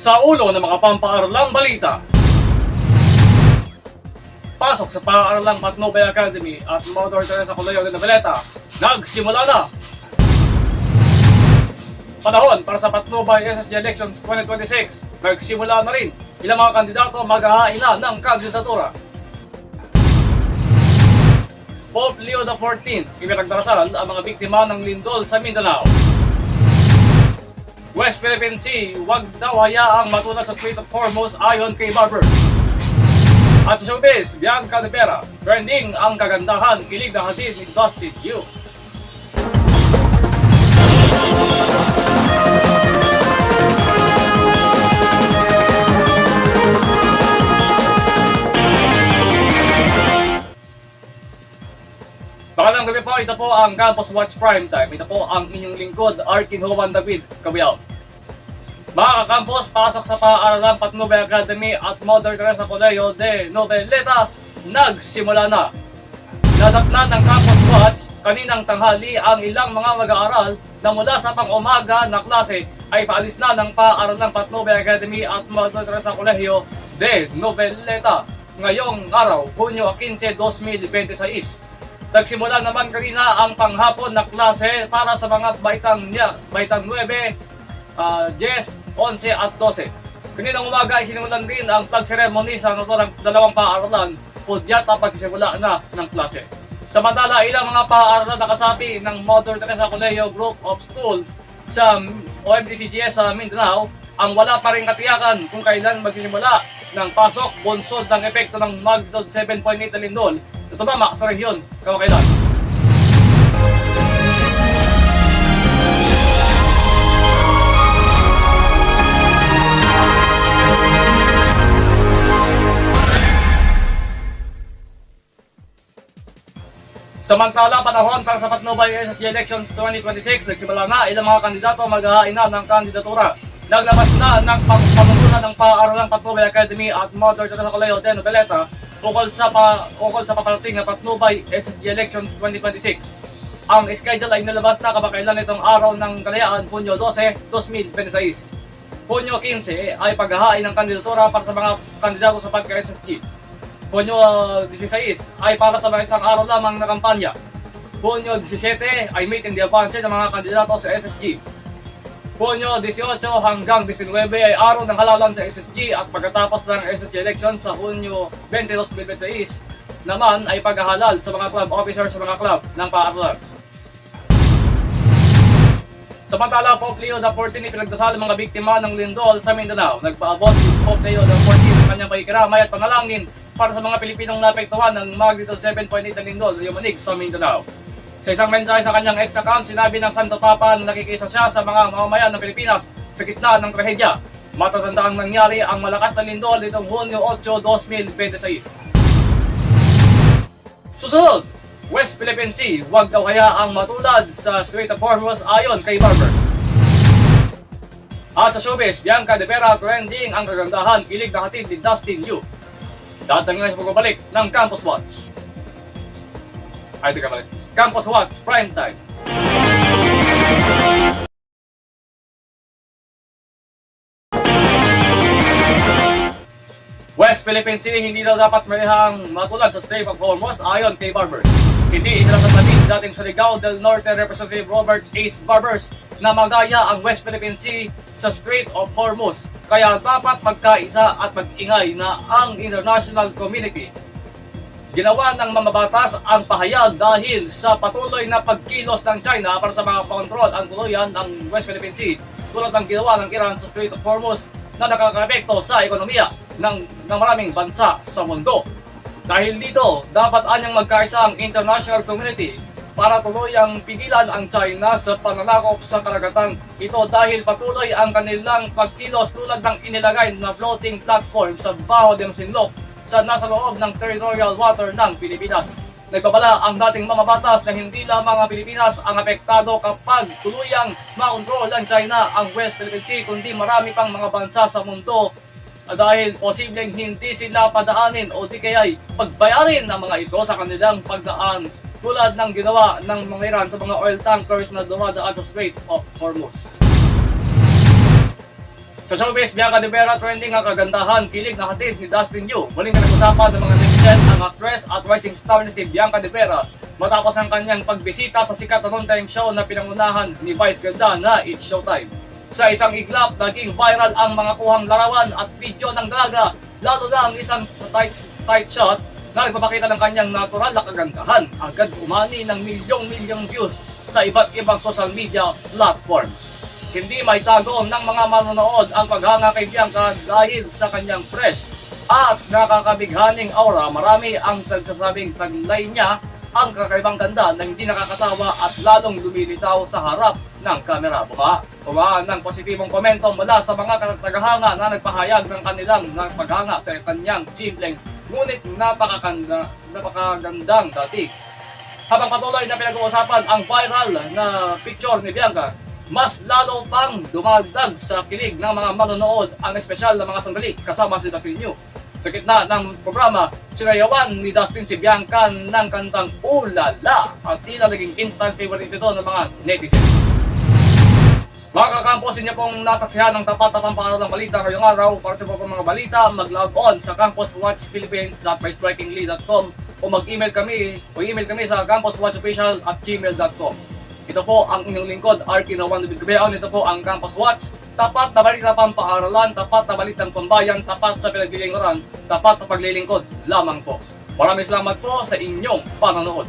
Sa ulo ng mga pampaaralang balita. Pasok sa paaralang Patnubay Academy at Mother Teresa Colegio de Noveleta, nagsimula na! Panahon para sa Patnubay SSG Elections 2026, nagsimula na rin. Ilang mga kandidato maghahain na ng kandidatura. Pope Leo XIV, ipinagdarasal ang mga biktima ng lindol sa Mindanao. West Philippine Sea, huwag daw hayaang matulad sa Strait of Hormuz ayon kay Barber. At sa showbiz, Bianca de Vera, trending ang kagandahan, kilig na hatid ni Dustin Yu. Magandang gabi po, ito po ang Campus Watch Primetime. Ito po ang inyong lingkod, Arkin Juan David Cabiao. Mga ka-campus, pasok sa paaralang Patnubay Academy at Mother Teresa Colegio de Noveleta, nagsimula na. Nadakna ng Campus Watch kaninang tanghali ang ilang mga mag-aaral na mula sa pang-umaga na klase ay paalis na ng paaralang Patnubay Academy at Mother Teresa Colegio de Noveleta ngayong araw, Hunyo 15, 2026. Nagsimula naman kanina ang panghapon na klase para sa mga baitang 9, 10, 11 at 12. Kaninang umaga ay sinimulan din ang flag ceremony sa dalawang paaralan, pudyat at pagsisimula na ng klase. Samantala, ilang mga paaralan na kasapi ng Mother Teresa Colegio Group of Schools sa OMDCGS sa Mindanao ang wala pa rin katiyakan kung kailan magsisimula ng pasok bunsod ng epekto ng magnitude 7.8 na lindol na tumama sa rehiyon kamakailan. Samantala, panahon para sa Patnubay SSG Elections 2026, nagsimula na ilang mga kandidato maghahain na ng kandidatura. Naglabas na ng panununan ng paaralang Patnubay Academy at Mother Teresa Colegio de Noveleta ukol sa paparating na Patnubay SSG Elections 2026. Ang schedule ay nilabas na kamakailan itong araw ng kalayaan, Hunyo 12, 2026. Hunyo 15 ay paghahain ng kandidatura para sa mga kandidato sa pagka-SSG. Hunyo 16 ay para sa mga isang araw lamang na kampanya. Hunyo 17 ay meeting de avance ng mga kandidato sa SSG. Hunyo 18 hanggang 19 ay araw ng halalan sa SSG at pagkatapos ng SSG election sa Hunyo 22, 2026 naman ay paghahalal sa mga club officers sa mga club ng paaralan. Samantala, Pope Leo XIV ipinagdasal ang mga biktima ng lindol sa Mindanao. Nagpaabot si Pope Leo XIV ng kanyang pakikiramay at panalangin para sa mga Pilipinong naapektuhan ng magnitude 7.8 na lindol na yumanig sa Mindanao. Sa isang mensahe sa kanyang ex-account, sinabi ng Santo Papa na nakikisa siya sa mga mamamayan ng Pilipinas sa gitna ng trahedya. Matatandaang nangyari ang malakas na lindol nitong Hunyo 8, 2026. Susunod, West Philippine Sea, huwag daw hayaang matulad sa Strait of Hormuz ayon kay Barber. At sa showbiz, Bianca de Vera, trending ang kagandahan, kilig na hatid ni Dustin Yu. Dating na sa pagbabalik ng Campus Watch. Ay, di ka balik. Campus Watch Primetime. West Philippine Sea, hindi daw dapat marihang matulad sa Strait of Hormuz ayon kay Barber. Hindi inilasasabi dating Surigao del Norte Representative Robert Ace Barbers na magaya ang West Philippine Sea sa Strait of Hormuz. Kaya dapat magkaisa at mag-ingay na ang international community. Ginawa ng mamabatas ang pahayag dahil sa patuloy na pagkilos ng China para sa mga kontrol ang tuluyan ng West Philippine Sea tulad ng ginawa ng Iran sa Strait of Hormuz na nakaka-epekto sa ekonomiya ng maraming bansa sa mundo. Dahil dito, dapat anyang magkaisa ang international community para tuluyang pigilan ang China sa pananakop sa karagatan ito dahil patuloy ang kanilang pagkilos tulad ng inilagay na floating platform sa Baho de Masinloc sa nasa loob ng territorial water ng Pilipinas. Nagbabala ang dating mamabatas na hindi lamang ang Pilipinas ang apektado kapag tuluyang makontrol ng China ang West Philippine Sea, kundi marami pang mga bansa sa mundo dahil posibleng hindi sila padaanin o di kaya'y pagbayarin ng mga ito sa kanilang pagdaan tulad ng ginawa ng mga Iran sa mga oil tankers na dumadaan sa Strait of Hormuz. Sa showbiz, Bianca de Vera trending ang kagandahan, kilig na hatid ni Dustin Yu. Muling pinag-usapan ng mga netizen ang actress at rising star ni si Bianca de Vera matapos ang kanyang pagbisita sa sikat na noontime show na pinangunahan ni Vice Ganda na It's Showtime. Sa isang iglap, naging viral ang mga kuhang larawan at video ng dalaga, lalo na ang isang tight shot na nagpapakita ng kanyang natural na kagandahan. Agad umani ng milyong-milyong views sa iba't ibang social media platforms. Hindi may tago ng mga manonood ang paghanga kay Bianca dahil sa kanyang fresh at nakakabighaning aura. Marami ang nagsasabing taglay niya ang kakaibang ganda na hindi nakakatawa at lalong lumilitaw sa harap ng kamera. Bumaan ng positibong komento mula sa mga tagahanga na nagpahayag ng kanilang paghanga sa kanyang simpleng ngunit napakagandang dating. Habang patuloy na pinag-uusapan ang viral na picture ni Bianca, mas lalo pang dumagdag sa kilig ng mga manonood ang espesyal na mga sandali kasama si Dustin Yu. Sa gitna ng programa, sinayawan ni Dustin si Bianca ng kantang Ulala at tila naging instant favorite ito ng mga netizens. Mga kakampus, inyo pong nasaksihan ng tapat-tapang paaralang balita ngayong araw. Para sa mga balita, mag-log on sa campuswatchphilippines.mystrikingly.com o mag-email kami sa campuswatchofficial@gmail.com. Ito po ang inyong lingkod, Arky Nawan Lubid-Gabeon. Ito po ang Campus Watch. Tapat na balita pampaaralan, tapat na balitang pambayan, tapat sa pinaglilingkuran, tapat na paglilingkod lamang po. Maraming salamat po sa inyong panonood.